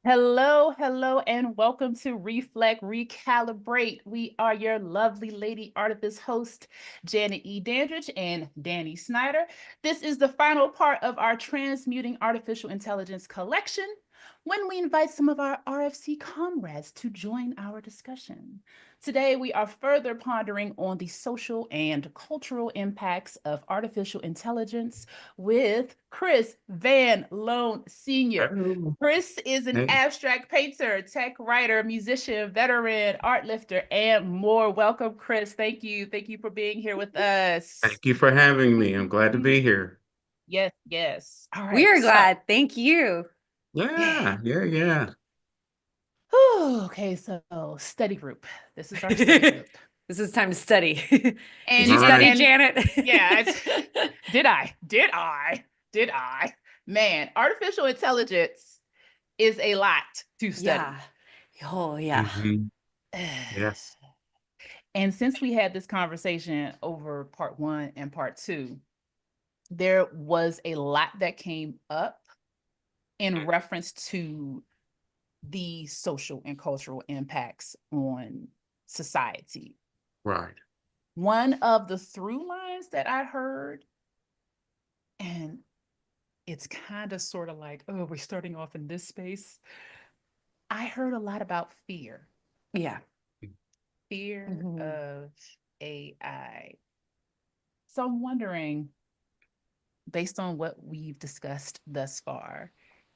Hello, hello, and welcome to Reflect, Recalibrate. We are your lovely lady artifice host, Janet E. Dandridge and Danny Snyder. This is the final part of our Transmuting Artificial Intelligence collection when we invite some of our RFC comrades to join our discussion. Today, we are further pondering on the social and cultural impacts of artificial intelligence with Chris Van Loan Sr. Oh, Chris is an hey, abstract painter, tech writer, musician, veteran, art lifter, and more. Welcome, Chris. Thank you. Thank you for being here with us. thank you for having me. I'm glad to be here. Yes, yes. All We right. are So, glad. Thank you. yeah. Yeah. Whew, okay, so study group. This is our study This group. is time to study. Did And you All study, right. and Janet? yeah, did I? Did I? Did I? Man, artificial intelligence is a lot to Yeah. study. Oh, yeah. Mhm. Yes. And since we had this conversation over part one and part two, there was a lot that came up in reference to the social and cultural impacts on society. Right. One of the through lines that I heard, and it's kind of sort of like, oh, we're starting off in this space. I heard a lot about fear, Yeah. fear Mhm. of AI. So I'm wondering, based on what we've discussed thus far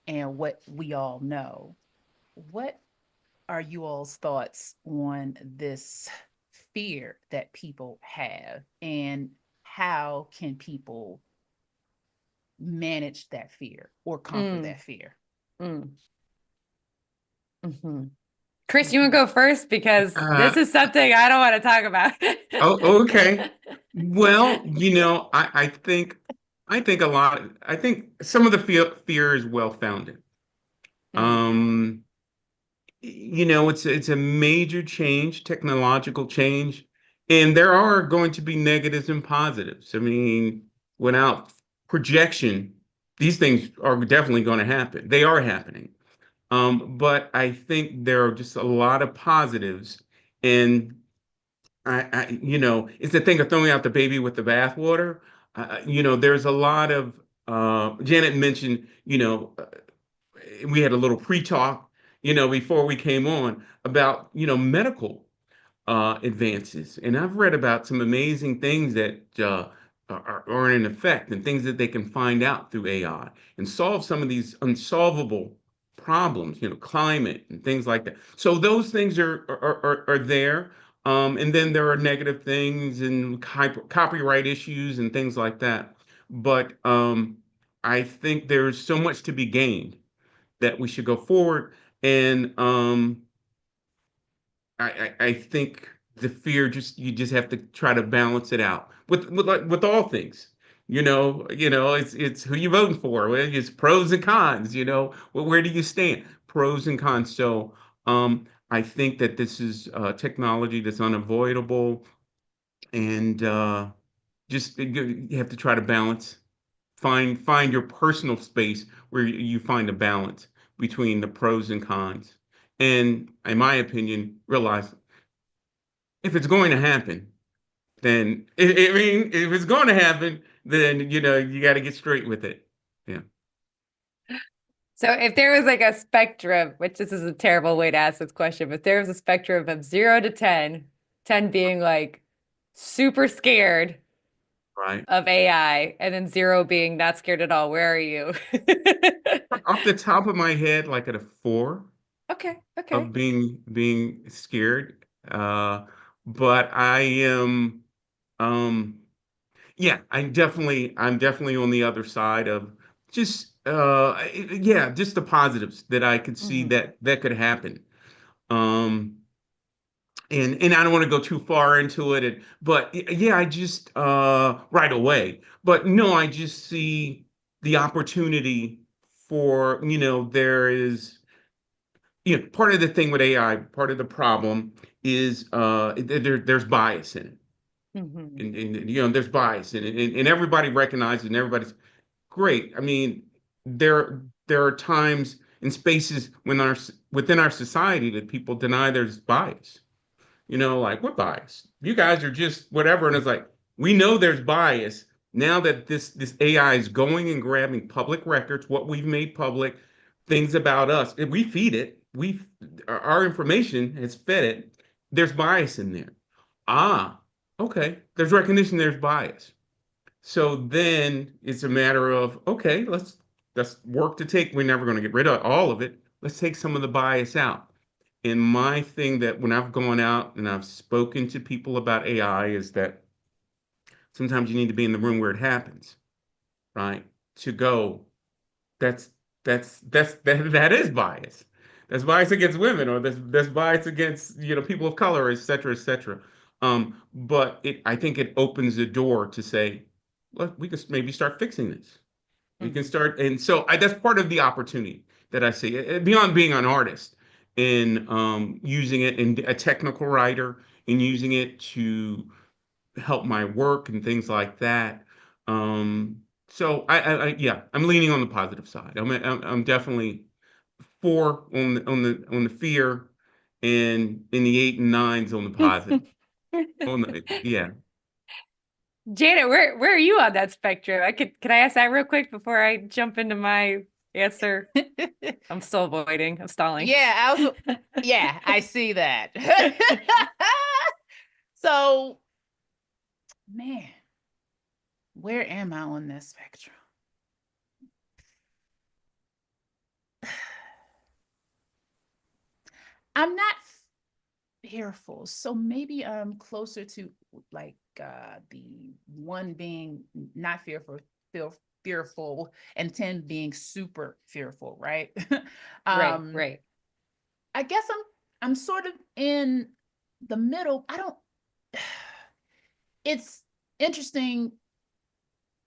and what we all know, what are you all's thoughts on this fear that people have, and how can people manage that fear or conquer Mm, that fear? mm, mhm. Chris, you want to Mhm. go first? Because this Uh, is something I don't want to talk about. okay. Well, I think some of the fear is well founded. Mm, Um, it's a major change, technological change, and there are going to be negatives and positives. I mean, without projection, these things are definitely going to happen. They are happening. But I think there are just a lot of positives, and it's the thing of throwing out the baby with the bathwater. There's a lot of Janet mentioned, we had a little pre-talk, before we came on about, medical advances. And I've read about some amazing things that are in effect and things that they can find out through AI and solve some of these unsolvable problems, climate and things like that. So those things are there. And then there are negative things and copyright issues and things like that. But I think there's so much to be gained that we should go forward. And I think the fear just you just have to try to balance it out with all things. It's who you voting for. Well, it's pros and cons. Well, where do you stand? Pros and cons. So I think that this is technology that's unavoidable, and just you have to try to balance. Find your personal space where you find a balance between the pros and cons. And in my opinion, realize if it's going to happen, then I mean, if it's going to happen, then you got to get straight with it. Yeah. So if there was like a spectrum, which this is a terrible way to ask this question, but there was a spectrum of 0 to 10, 10 being like super scared Right. of AI, and then 0 being not scared at all, where are you? Off the top of my head, like at a 4 Okay, okay. of being scared. Uh, but I am, um, yeah, I'm definitely on the other side of just, yeah, just the positives that I could see Mhm. that could happen. Um, and I don't want to go too far into it, but yeah, I just right away. But no, I just see the opportunity for, there is, part of the thing with AI, part of the problem is there's bias in it. Mhm. And there's bias in it, and everybody recognizes, and everybody's great. I mean, there are times in spaces within our society that people deny there's bias. Like, what bias? You guys are just whatever. And it's like, we know there's bias now that this AI is going and grabbing public records, what we've made public, things about us. If we feed it, our information has fed it. There's bias in there. Ah, okay. There's recognition there's bias. So then it's a matter of, okay, let's work to take, we're never going to get rid of all of it. Let's take some of the bias out. And my thing that when I've gone out and I've spoken to people about AI is that sometimes you need to be in the room where it happens, right? To go, that's that is bias. That's bias against women, or that's bias against people of color, et cetera, et cetera. But I think it opens the door to say, look, we could maybe start fixing this. We can start, and so that's part of the opportunity that I see beyond being an artist in using it in a technical writer and using it to help my work and things like that. So yeah, I'm leaning on the positive side. I'm definitely four on the fear, and in the 8 and 9s on the positive. Yeah. Janet, where are you on that spectrum? Can I ask that real quick before I jump into my answer? I'm still avoiding. I'm stalling. Yeah, I see that. So, man, where am I on this spectrum? I'm not fearful. So maybe I'm closer to like the one being not fearful and 10 being super fearful, right? Right. I guess I'm sort of in the middle. It's interesting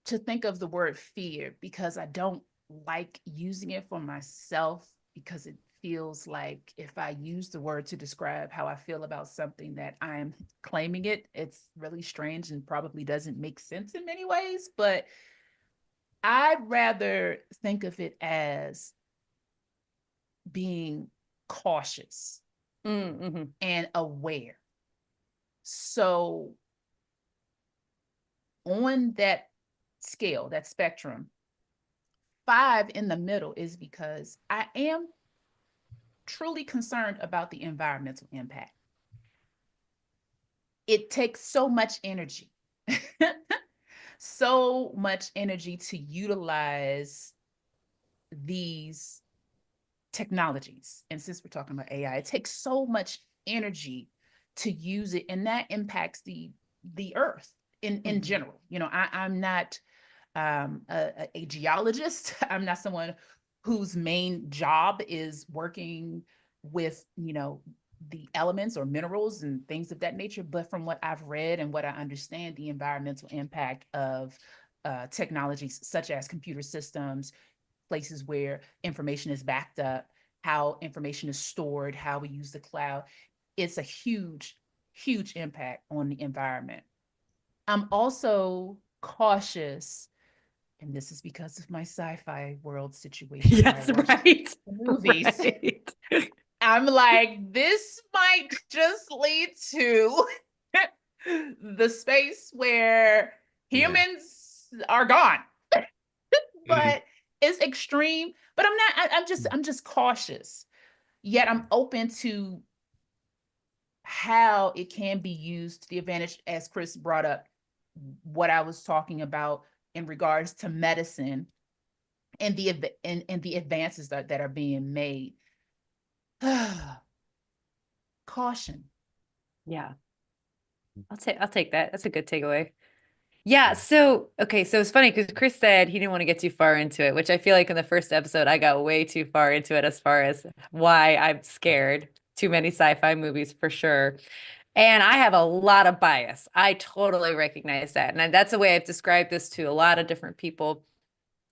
to think of the word fear because I don't like using it for myself because it feels like if I use the word to describe how I feel about something that I'm claiming it's really strange and probably doesn't make sense in many ways. But I'd rather think of it as being cautious and aware. So on that scale, that spectrum, 5 in the middle is because I am truly concerned about the environmental impact. It takes so much energy, so much energy to utilize these technologies. And since we're talking about AI, it takes so much energy to use it, and that impacts the earth in general. I'm not a geologist. I'm not someone whose main job is working with, the elements or minerals and things of that nature. But from what I've read and what I understand, the environmental impact of technologies such as computer systems, places where information is backed up, how information is stored, how we use the cloud, it's a huge, huge impact on the environment. I'm also cautious, and this is because of my sci-fi world situation where I Yes, watch right. movies. Right. I'm like, this might just lead to the space where Yeah. humans are gone. Mhm. But it's extreme. But I'm not, I'm just cautious. Yet I'm open to how it can be used to the advantage, as Chris brought up, what I was talking about in regards to medicine and the advances that are being made. Caution. Yeah. I'll take that. That's a good takeaway. Yeah, so okay, so it's funny because Chris said he didn't want to get too far into it, which I feel like in the first episode I got way too far into it as far as why I'm scared. Too many sci-fi movies for sure. And I have a lot of bias. I totally recognize that. And that's the way I've described this to a lot of different people.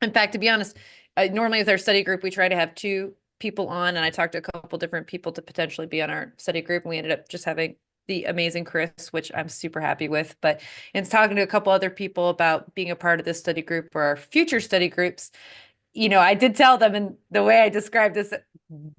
In fact, to be honest, normally with our study group, we try to have 2 people on, and I talked to a couple different people to potentially be on our study group, and we ended up just having the amazing Chris, which I'm super happy with. But in talking to a couple other people about being a part of this study group or our future study groups, I did tell them in the way I described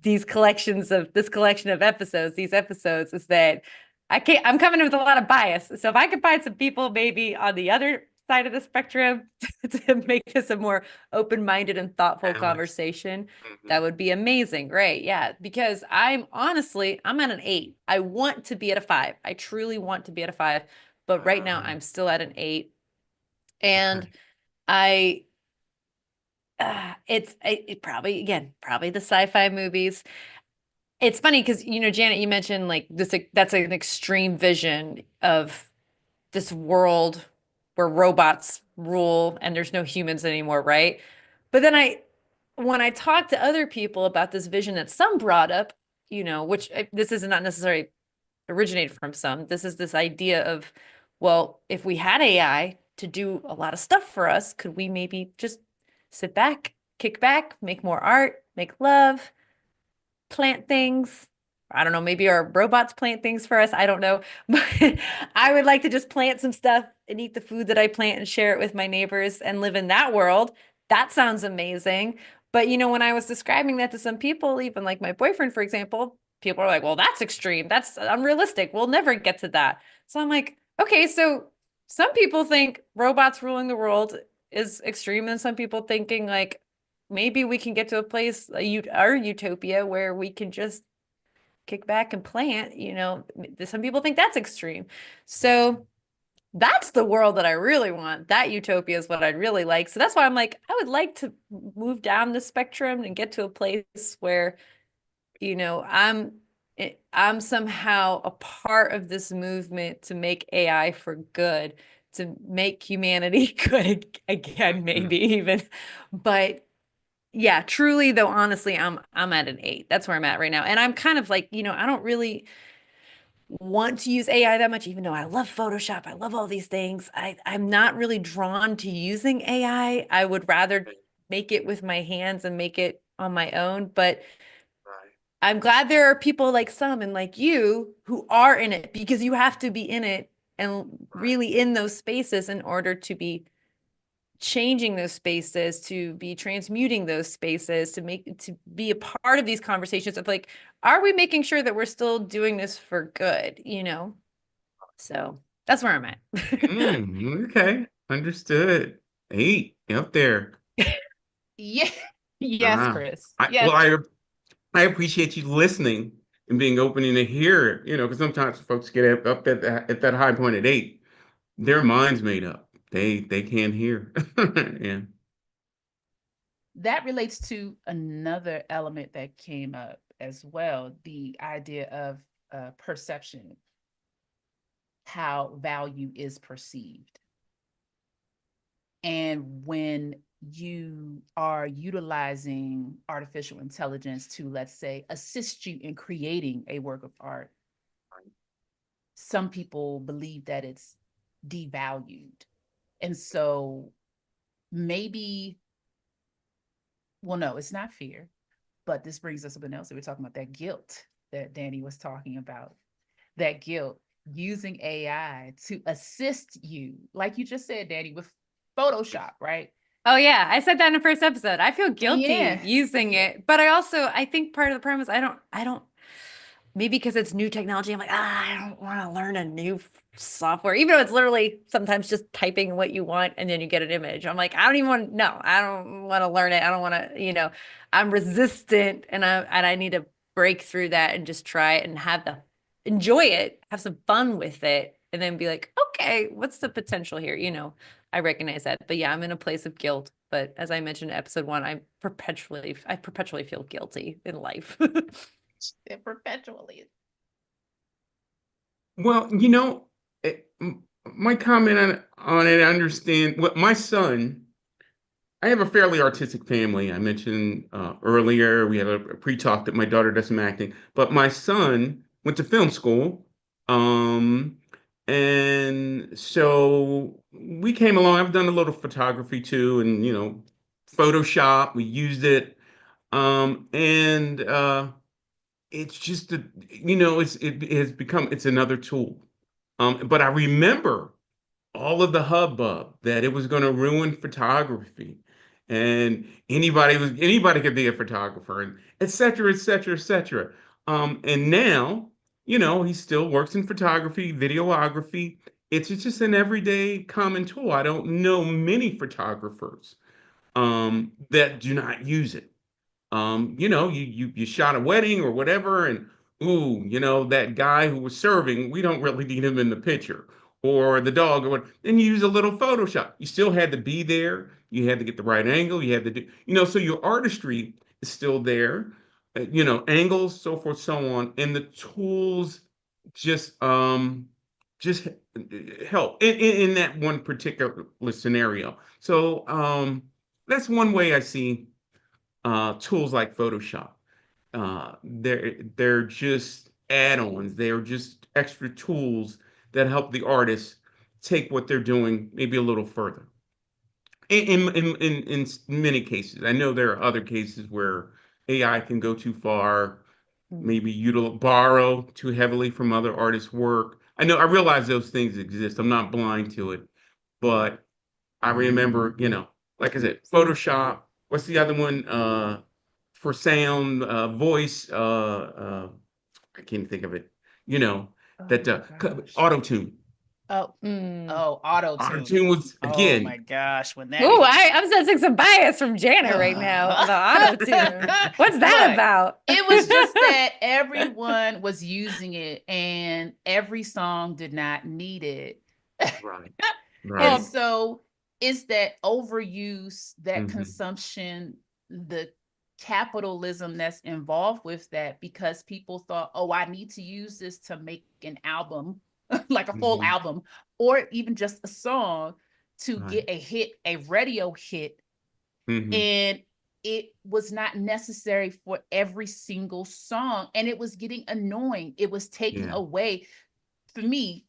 these collections of this collection of episodes, these episodes, is that I'm coming in with a lot of bias. So if I could find some people maybe on the other side of the spectrum to make this a more open-minded and thoughtful Alex. conversation, Mhm. that would be amazing. Right. Yeah. Because I'm at an 8. I want to be at a 5. I truly want to be at a 5. But right now Ah, I'm still at an 8. And okay. I probably again probably the sci-fi movies. It's funny because Janet, you mentioned like this, that's an extreme vision of this world where robots rule and there's no humans anymore, right? But then when I talk to other people about this vision that some brought up, which this is not necessarily originated from some. This is this idea of, well, if we had AI to do a lot of stuff for us, could we maybe just sit back, kick back, make more art, make love, plant things? I don't know, maybe our robots plant things for us. I don't know. But I would like to just plant some stuff and eat the food that I plant and share it with my neighbors and live in that world. That sounds amazing. But when I was describing that to some people, even like my boyfriend, for example, people are like, well, that's extreme. That's unrealistic. We'll never get to that. So I'm like, okay, so some people think robots ruling the world is extreme, and some people thinking like maybe we can get to a place, our utopia, where we can just kick back and plant. Some people think that's extreme. So that's the world that I really want. That utopia is what I'd really like. So that's why I'm like, I would like to move down the spectrum and get to a place where, you know, I'm I'm somehow a part of this movement to make AI for good, to make humanity good again, Mhm. maybe even. But yeah, truly though, honestly, I'm at an 8. That's where I'm at right now. And I'm kind of like, I don't really want to use AI that much, even though I love Photoshop. I love all these things. I'm not really drawn to using AI. I would rather make it with my hands and make it on my own. But Right. I'm glad there are people like some and like you who are in it, because you have to be in it and Right. really in those spaces in order to be changing those spaces, to be transmuting those spaces, to be a part of these conversations of like, are we making sure that we're still doing this for good? So that's where I'm at. Okay. Understood. 8 up there. Yeah. Yes, Ah. Chris. I Yes. well, I appreciate you listening and being open to hear, because sometimes folks get up at that high point at 8. Their mind's made up. They can't hear. Yeah. That relates to another element that came up as well, the idea of perception, how value is perceived. And when you are utilizing artificial intelligence to, let's say, assist you in creating a work of art, some people believe that it's devalued. And so maybe, well, no, it's not fear, but this brings us to something else. We're talking about that guilt that Danny was talking about. That guilt, using AI to assist you, like you just said, Danny, with Photoshop, right? Oh yeah, I said that in the first episode. I feel guilty Yeah. using Yeah. it, but I think part of the problem is I don't maybe because it's new technology, I'm like, I don't want to learn a new software, even though it's literally sometimes just typing what you want and then you get an image. I'm like, I don't even want, no, I don't want to learn it. I don't want to, I'm resistant, and I need to break through that and just try it and enjoy it, have some fun with it, and then be like, okay, what's the potential here? I recognize that. But yeah, I'm in a place of guilt. But as I mentioned in episode 1, I perpetually feel guilty in life. It perpetually. Well, my comment on it, I understand what my son, I have a fairly artistic family. I mentioned earlier, we had a pre-talk that my daughter does some acting, but my son went to film school. Um, and so we came along. I've done a little photography too, and, Photoshop, we used it. And it's just it has become it's another tool. But I remember all of the hubbub that it was going to ruin photography. and anybody could be a photographer, and et cetera, et cetera, et cetera. And now, he still works in photography, videography. It's just an everyday common tool. I don't know many photographers that do not use it. You shot a wedding or whatever, and ooh, that guy who was serving, we don't really need him in the picture, or the dog, or what. Then you use a little Photoshop. You still had to be there. You had to get the right angle. You had to do, so your artistry is still there. Angles, so forth, so on, and the tools just help in that one particular scenario. So that's one way I see tools like Photoshop. They're just add-ons. They're just extra tools that help the artist take what they're doing maybe a little further. In many cases, I know there are other cases where AI can go too far, maybe borrow too heavily from other artists' work. I realize those things exist. I'm not blind to it, but I remember, like I said, Photoshop. What's the other one? For sound, voice. I can't think of it. You know Oh that my gosh. auto tune. Oh, Mm. auto Auto tune. tune was Oh my again. gosh, when that Ooh, hit. I'm sensing some bias from Janet right now about auto tune. What's that Look, about? it was just that everyone was using it and every song did not need it. Right. And Right. so it's that overuse, that Hmm. consumption, the capitalism that's involved with that, because people thought, oh, I need to use this to make an album, like a full Hmm. album, or even just a song to Right. get a hit, a radio hit. Hmm. And it was not necessary for every single song. And it was getting annoying. It was taking Yeah. away, for me,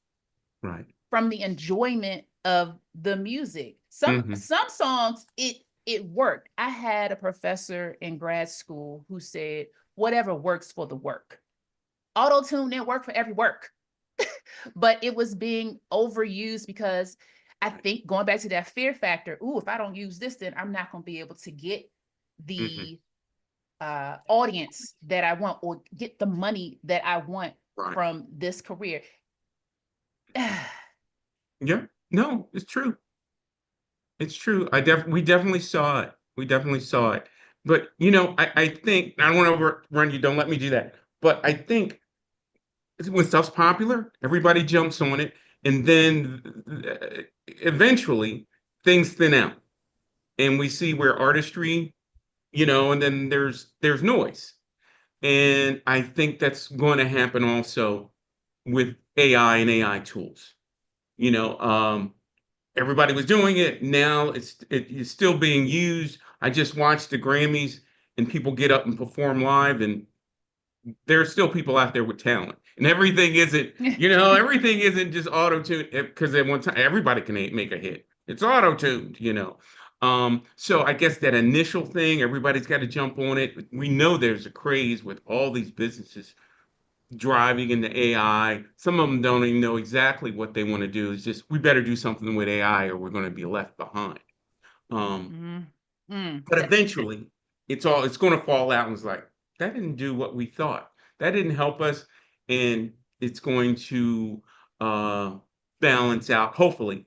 Right. from the enjoyment of the music. Some Hmm. some songs it worked. I had a professor in grad school who said, whatever works for the work. Auto tune didn't work for every work, but it was being overused because I think, going back to that fear factor, ooh, if I don't use this, then I'm not going to be able to get Hmm. the audience that I want, or get the money that I want Right. from this career. Yeah. No, it's true. It's true. We definitely saw it. We definitely saw it. But I think I don't want to overrun you. Don't let me do that. But I think when stuff's popular, everybody jumps on it, and then eventually things thin out, and we see where artistry, and then there's noise, and I think that's going to happen also with AI and AI tools. You know, everybody was doing it. Now it's still being used. I just watched the Grammys, and people get up and perform live, and there are still people out there with talent, and everything isn't just auto tuned, because at one time everybody can make a hit. It's auto tuned. So I guess that initial thing, everybody's got to jump on it. We know there's a craze with all these businesses driving into AI. Some of them don't even know exactly what they want to do. It's just, we better do something with AI or we're going to be left behind. Um, Mm, mm. but eventually, it's going to fall out, and it's like, that didn't do what we thought. That didn't help us, and it's going to uh, balance out, hopefully,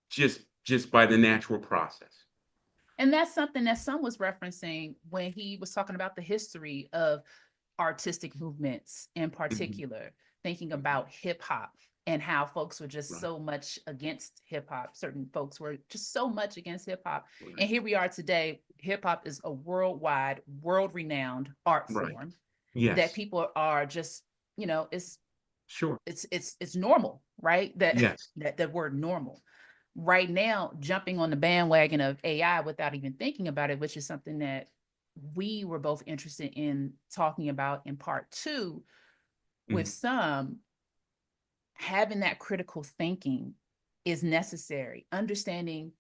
just by the natural process. And that's something that Son was referencing when he was talking about the history of artistic movements in Hmm. particular, thinking Hmm. about hip hop and how folks were just Right, so much against hip hop. Certain folks were just so much against hip hop. right, And here we are today. Hip hop is a worldwide, world renowned art right. form that Yes, people are just, it's sure. it's normal, right? That Yes. that word normal. Right now, jumping on the bandwagon of AI without even thinking about it, which is something that we were both interested in talking about in part two, with Mhm. some, having that critical thinking is necessary. Understanding,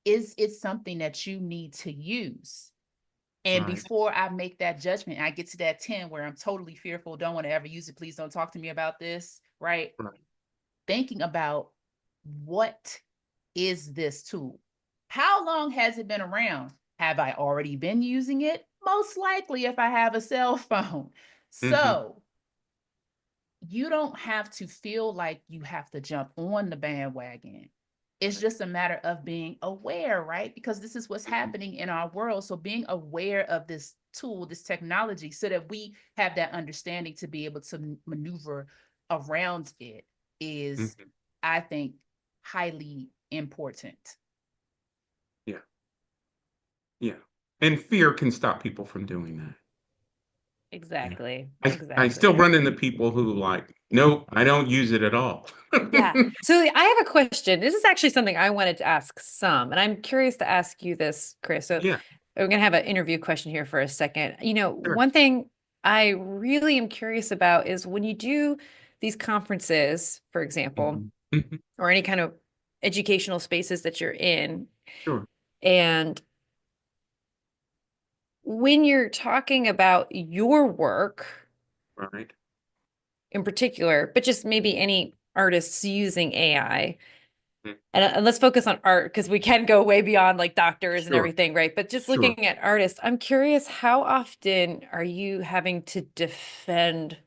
is it something that you need to use? And Right, before I make that judgment, I get to that 10 where I'm totally fearful, don't want to ever use it. Please don't talk to me about this, right? right. Thinking about, what is this tool? How long has it been around? Have I already been using it? Most likely if I have a cell phone. Mm-hmm. So you don't have to feel like you have to jump on the bandwagon. It's just a matter of being aware, right? Because this is what's Mm-hmm. happening in our world. So being aware of this tool, this technology, so that we have that understanding to be able to maneuver around it is, Mm-hmm. I think, highly important. Yeah. Yeah. And fear can stop people from doing that. Yeah. Exactly. I still Exactly. run into people who like, nope, I don't use it at all. Yeah. So I have a question. This is actually something I wanted to ask some, and I'm curious to ask you this, Chris. So Yeah, we're going to have an interview question here for a second. sure. One thing I really am curious about is when you do these conferences, for example, Mhm. Mhm. or any kind of educational spaces that you're in, Sure. and when you're talking about your work Right. in particular, but just maybe any artists using AI. Mm. And let's focus on art because we can go way beyond like doctors and Sure. everything, right? But just Sure. looking at artists, I'm curious, how often are you having to defend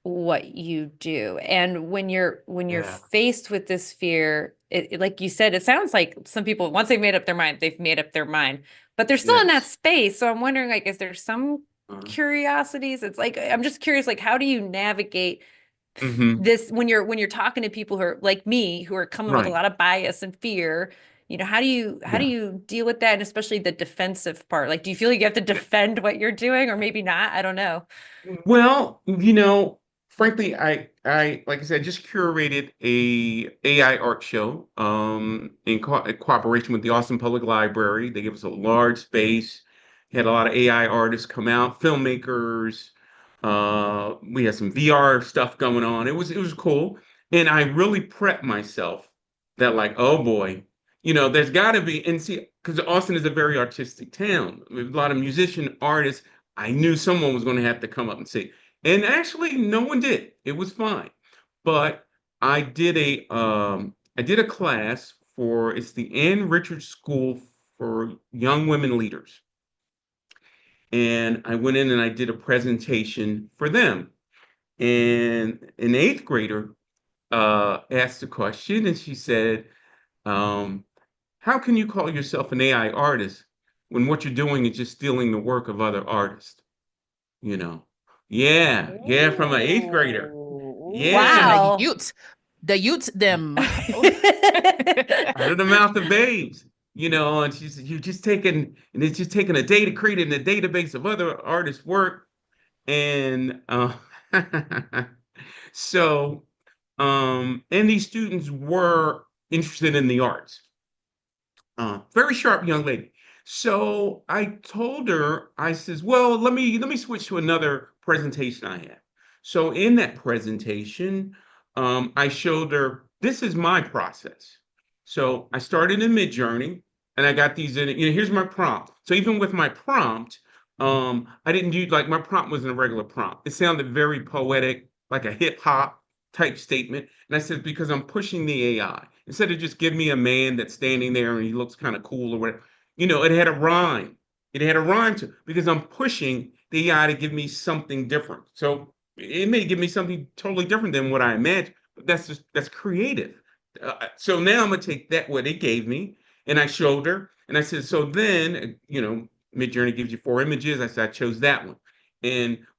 what you do? And when you're Yeah. faced with this fear, like you said, it sounds like some people, once they've made up their mind, they've made up their mind, but they're still in that Yes. space. So I'm wondering, like, is there some Uh, curiosities? It's like I'm just curious, like, how do you navigate hmm. this when you're talking to people who are like me, who are coming with a Right. lot of bias and fear? How do Yeah. you deal with that, and especially the defensive part? Like, do you feel like you have to defend what you're doing, or maybe not? I don't know. Well, frankly, I like I said, just curated a AI art show in cooperation with the Austin Public Library. They gave us a large space, had a lot of AI artists come out, filmmakers. We had some VR stuff going on. It was cool, and I really prepped myself that like, oh boy, there's got to be, and see, because Austin is a very artistic town with a lot of musician artists. I knew someone was going to have to come up and say, and actually, no one did. It was fine, but I did a class for it's the Ann Richards School for Young Women Leaders, and I went in and I did a presentation for them, and an eighth grader asked a question, and she said, um, "How can you call yourself an AI artist when what you're doing is just stealing the work of other artists?" You know. Yeah, yeah, from an eighth grader. From Yeah, the Wow. youth, the youth, them. out of the mouth of babes. And she's you're just taking and it's just taking a data creating a database of other artists' work. And so and these students were interested in the arts. Very sharp young lady. So I told her, I says, well, let me switch to another presentation I had. So in that presentation, I showed her this is my process. So I started in Midjourney, and I got these in. Here's my prompt. So even with my prompt, I didn't do like my prompt wasn't a regular prompt. It sounded very poetic, like a hip hop type statement. And I said, because I'm pushing the AI. Instead of just give me a man that's standing there and he looks kind of cool or whatever, it had a rhyme. It had a rhyme to because I'm pushing the AI to give me something different. So it may give me something totally different than what I imagined, but that's creative. So now I'm gonna take that what it gave me, and I showed her, and I said, so then Midjourney gives you four images. I said I chose that one,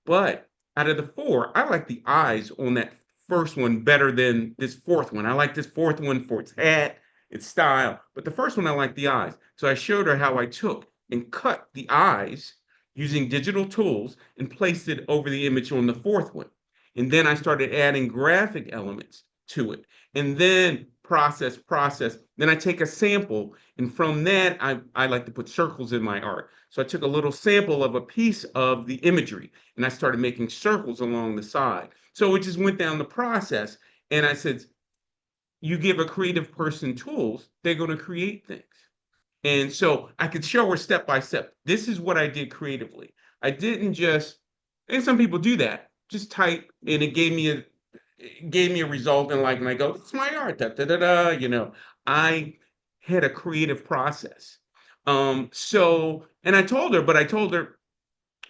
but out of the four, I like the eyes on that first one better than this fourth one. I like this fourth one for its hat, its style, but the first one I like the eyes. So I showed her how I took and cut the eyes using digital tools and placed it over the image on the fourth one. And then I started adding graphic elements to it. And then process. Then I take a sample, and from that, I like to put circles in my art. So I took a little sample of a piece of the imagery, and I started making circles along the side. So it just went down the process. And I said, you give a creative person tools, they're going to create things. And so I could show her step by step. This is what I did creatively. I didn't just, and some people do that, just type, and it gave me a result, and I go, it's my art, da da da da. I had a creative process. And I told her,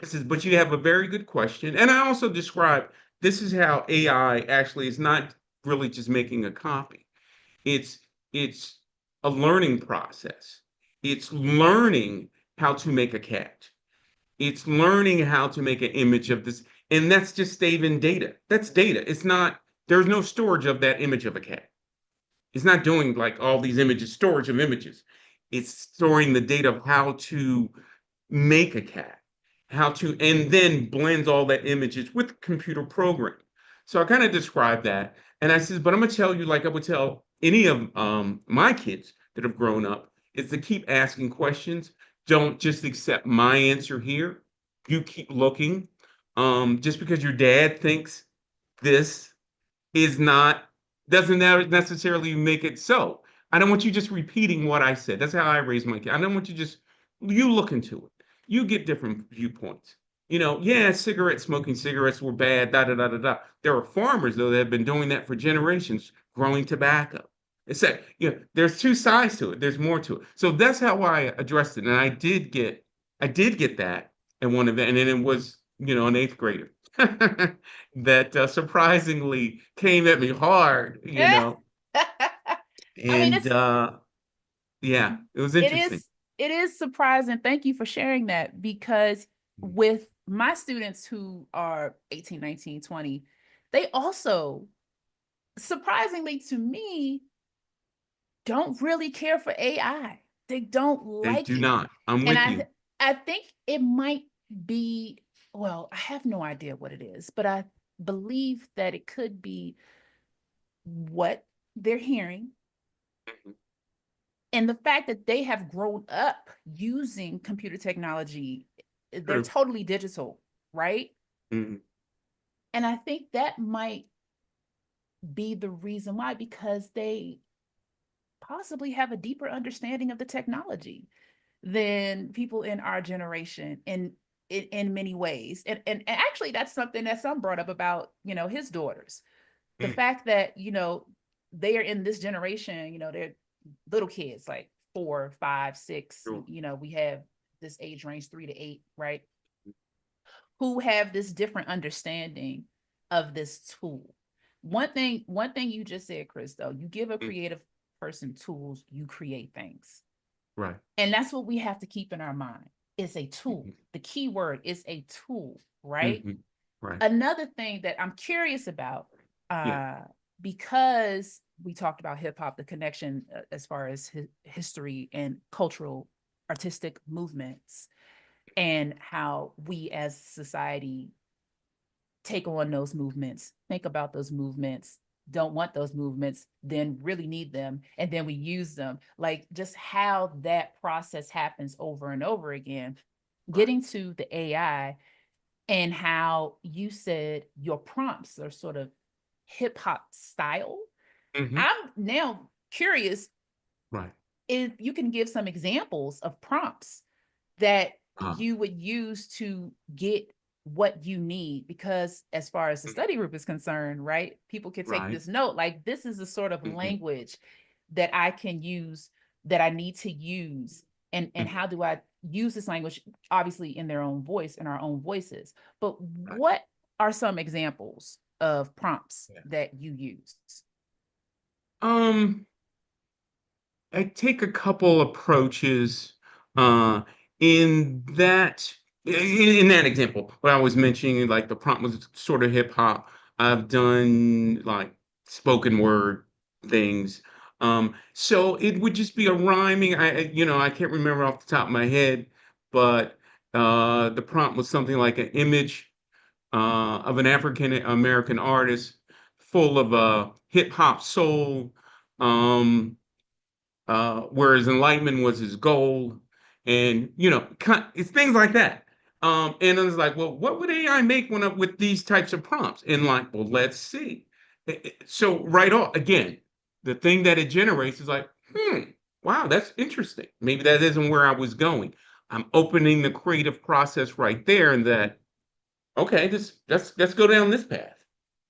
I says, but you have a very good question. And I also described this is how AI actually is not really just making a copy. It's it's a learning process. It's learning how to make a cat. It's learning how to make an image of this, and that's just saving data. That's data. It's not, there's no storage of that image of a cat. It's not doing like all these images, storage of images. It's storing the data of how to make a cat, how to, and then blends all that images with computer programming. So I kind of described that. And I says, but I'm gonna tell you, like I would tell any of my kids that have grown up, is to keep asking questions. Don't just accept my answer here. You keep looking. Just because your dad thinks this is not, doesn't necessarily make it so. I don't want you just repeating what I said. That's how I raise my kid. I don't want you just, you look into it. You get different viewpoints. Yeah, smoking cigarettes were bad, da da da da da. There are farmers though that have been doing that for generations, growing tobacco. It's that, there's two sides to it. There's more to it. So that's how I addressed it. And I did get that at one event, and then it was, an eighth grader. That surprisingly came at me hard, I mean, and yeah, it was it interesting. is it is surprising. Thank you for sharing that, because with my students who are 18, 19, 20, they also, surprisingly to me, don't really care for AI. They don't They like do it. not. I'm And with you. I think it might be, well, I have no idea what it is, but I believe that it could be what they're hearing, Mhm. and the fact that they have grown up using computer technology. They're True. totally digital, right? Mhm. And I think that might be the reason why, because they possibly have a deeper understanding of the technology than people in our generation in many ways. And actually that's something that some brought up about, his daughters. The Mm. fact that, they are in this generation, they're little kids, like 4, 5, 6, True. we have this age range 3 to 8, right? Who have this different understanding of this tool. One thing you just said, Chris, though, you give a Mm. creative person tools, you create things. Right. And that's what we have to keep in our mind. It's a tool. Mhm. The key word is a tool, right? Mhm. Right. Another thing that I'm curious about, Yeah. uh, because we talked about hip hop, the connection as far as history and cultural artistic movements, and how we as society take on those movements, think about those movements, don't want those movements, then really need them, and then we use them. Like, just how that process happens over and over again. Right. Getting to the AI, and how you said your prompts are sort of hip hop style. Hmm. I'm now curious Right. if you can give some examples of prompts that Uh, you would use to get what you need, because as far as the mhm. study group is concerned, right, people can take Right. this note, like, this is the sort of Hmm. language that I can use, that I need to use, and Hmm. how do I use this language, obviously in their own voice, in our own voices. But Right. what are some examples of prompts Yeah. that you use? Um, I take a couple approaches uh, in that in that example. What I was mentioning, like the prompt was sort of hip hop. I've done like spoken word things. So it would just be a rhyming. I can't remember off the top of my head, but the prompt was something like an image of an African American artist full of hip hop soul. Um, whereas enlightenment was his goal, and it's things like that. And I was like, well, what would AI make when up with these types of prompts? And like, well, let's see. So right off, again, the thing that it generates is like, wow, that's interesting. Maybe that isn't where I was going. I'm opening the creative process right there, and that, okay, this let's go down this path.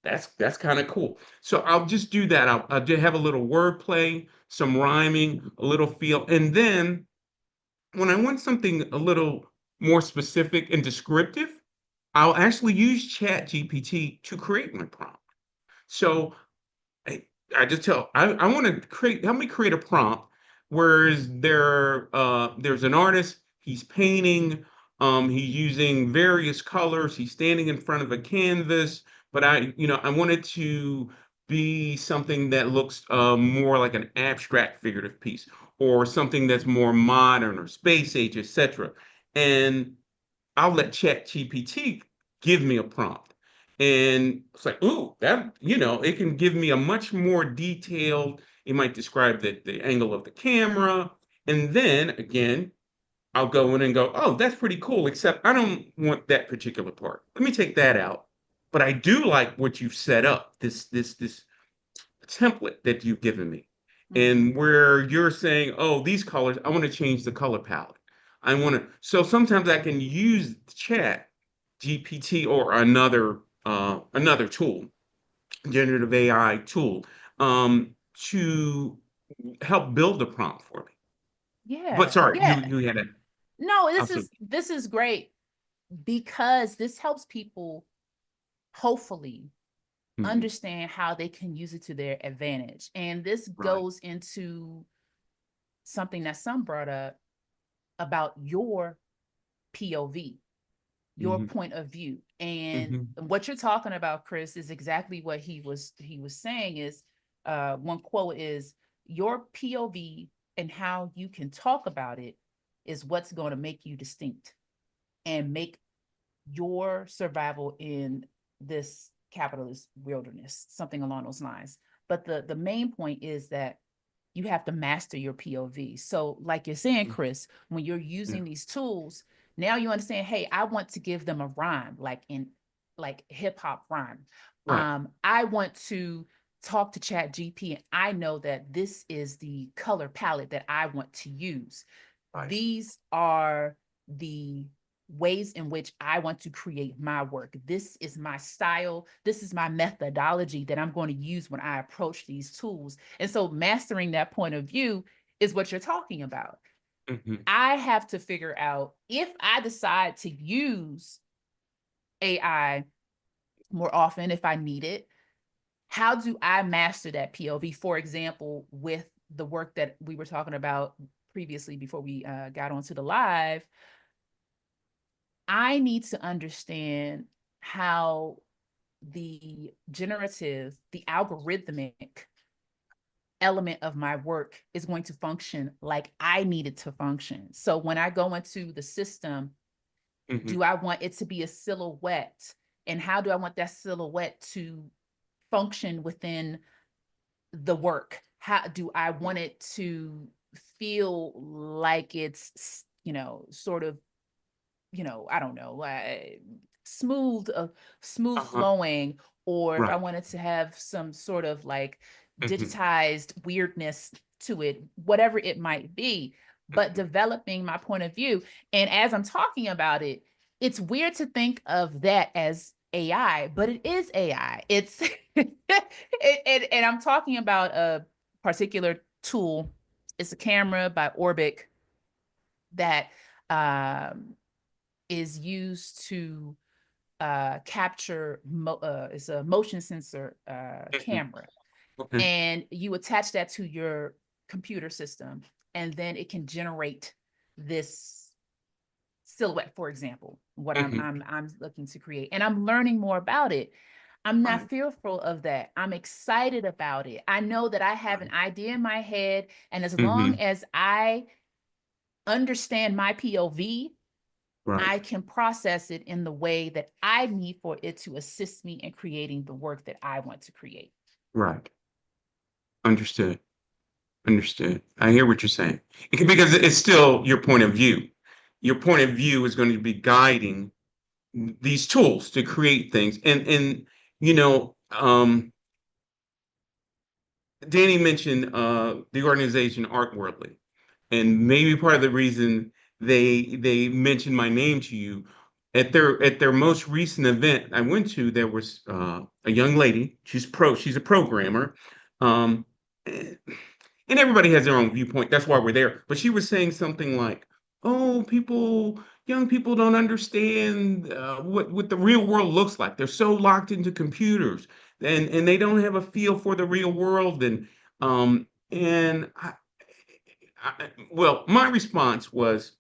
That's kind of cool. So I'll just do that. I'll just have a little wordplay, some rhyming, a little feel, and then when I want something a little more specific and descriptive, I'll actually use Chat GPT to create my prompt. So I, I just tell I want to create help me create a prompt where there's an artist, he's painting, he's using various colors, he's standing in front of a canvas, but I want it to be something that looks more like an abstract figurative piece or something that's more modern or space age, etc. And I'll let Chat GPT give me a prompt. And it's like, ooh, it can give me a much more detailed, it might describe the angle of the camera. And then again, I'll go in and go, oh, that's pretty cool, except I don't want that particular part. Let me take that out. But I do like what you've set up, this template that you've given me. Mhm. And where you're saying, oh, these colors, I want to change the color palette. So sometimes I can use chat GPT or another tool, generative AI tool, to help build the prompt for me. But Yeah, sorry, yeah. you had a No, also. this is great because this helps people hopefully Mhm. understand how they can use it to their advantage. And this Right. goes into something that some brought up about your POV, your Hmm. point of view. And Hmm. what you're talking about, Chris, is exactly what he was saying is one quote is your POV and how you can talk about it is what's going to make you distinct and make your survival in this capitalist wilderness, something along those lines. But the main point is that you have to master your POV. So, like you're saying, Chris, when you're Yeah. using these tools, now you understand, hey, I want to give them a rhyme, like hip hop rhyme. Right. I want to talk to Chat GP and I know that this is the color palette that I want to use. Right. These are the ways in which I want to create my work. This is my style. This is my methodology that I'm going to use when I approach these tools. And so mastering that point of view is what you're talking about. Hmm. I have to figure out if I decide to use AI more often if I need it, how do I master that POV? For example, with the work that we were talking about previously before we got onto the live, I need to understand how the algorithmic element of my work is going to function like I need it to function. So when I go into the system, Hmm. do I want it to be a silhouette? And how do I want that silhouette to function within the work? How do I want it to feel like it's, sort of I don't know, smooth, smooth Uh-huh. flowing, or if I Right. wanted to have some sort of like Hmm. digitized weirdness to it, whatever it might be, but Hmm. developing my point of view. And as I'm talking about it, it's weird to think of that as AI, but it is AI. It's and I'm talking about a particular tool. It's a camera by Orbic that um, is used to capture it's a motion sensor Hmm. camera, Okay. and you attach that to your computer system, and then it can generate this silhouette, for example, what Hmm. I'm looking to create, and I'm learning more about it. I'm Right. not fearful of that. I'm excited about it. I know that I have Right. an idea in my head, and as long Hmm. as I understand my POV, Right. I can process it in the way that I need for it to assist me in creating the work that I want to create. Right. Understood. Understood. I hear what you're saying. Because it's still your point of view. Your point of view is going to be guiding these tools to create things. And you know, Danny mentioned the organization Art Worldly, and maybe part of the reason they mentioned my name to you at their most recent event I went to. There was a young lady. She's a programmer, and everybody has their own viewpoint. That's why we're there. But she was saying something like, oh, young people don't understand what the real world looks like. They're so locked into computers, and they don't have a feel for the real world. And well, my response was,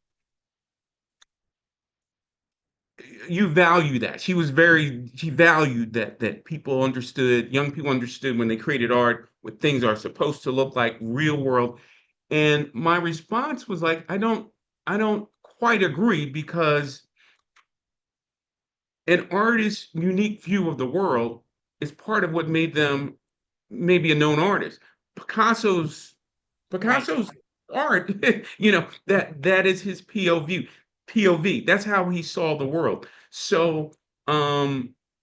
you value that. She valued that young people understood when they created art, what things are supposed to look like, real world. And my response was like, I don't quite agree, because an artist's unique view of the world is part of what made them maybe a known artist. Picasso's Right. Picasso's art, that is his POV. POV. That's how he saw the world. So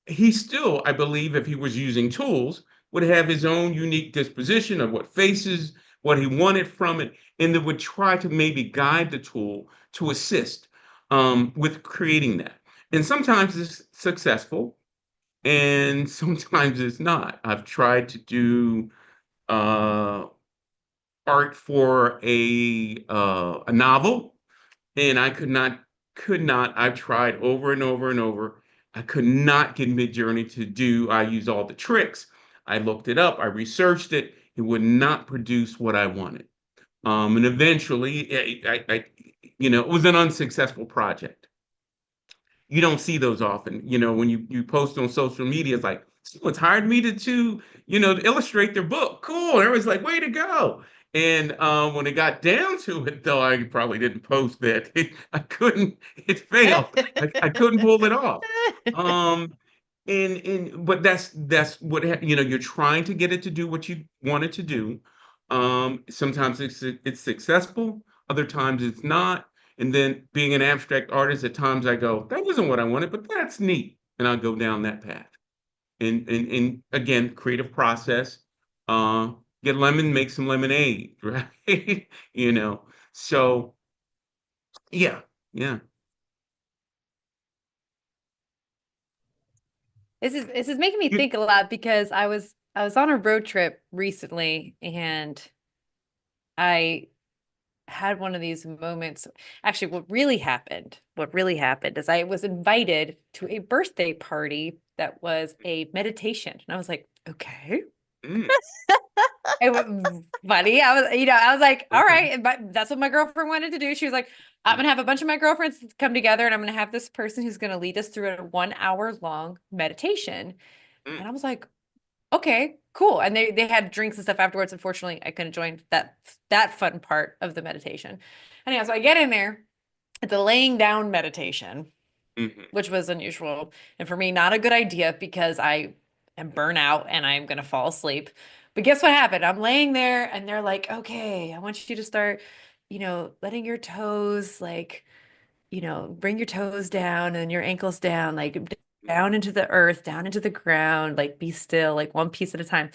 he still, I believe, if he was using tools, would have his own unique disposition of what faces, what he wanted from it, and that would try to maybe guide the tool to assist with creating that. And sometimes it's successful, and sometimes it's not. I've tried to do uh, art for a novel, and I could not. I've tried over and over and over. I could not get Midjourney to do. I used all the tricks. I looked it up. I researched it. It would not produce what I wanted. And eventually, it was an unsuccessful project. You don't see those often. When you post on social media, it's like someone's hired me to illustrate their book. Cool. Everyone's like, way to go. And when it got down to it, though, I probably didn't post that. I couldn't. It failed. I couldn't pull it off. Um, but that's what you're trying to get it to do what you want it to do. Sometimes it's successful, other times it's not. And then being an abstract artist, at times I go, that wasn't what I wanted, but that's neat. And I'll go down that path. And again, creative process. Uh, get lemon, make some lemonade, right? You know. So yeah, yeah. This is making me You, think a lot because I was on a road trip recently and I had one of these moments. Actually, what really happened is I was invited to a birthday party that was a meditation. And I was like, okay. mm, It was funny. I was like, all okay. right, but that's what my girlfriend wanted to do. She was like, I'm gonna have a bunch of my girlfriends come together and I'm gonna have this person who's gonna lead us through a 1 hour long meditation. Mm, And I was like, okay, cool. And they had drinks and stuff afterwards. Unfortunately, I couldn't join that fun part of the meditation. Anyhow, so I get in there. It's a laying down meditation, mhm, which was unusual. And for me, not a good idea because I am burnout and I'm going to fall asleep. But guess what happened? I'm laying there and they're like, okay, I want you to start, letting your toes bring your toes down and your ankles down, like down into the earth, down into the ground, like be still, like one piece at a time.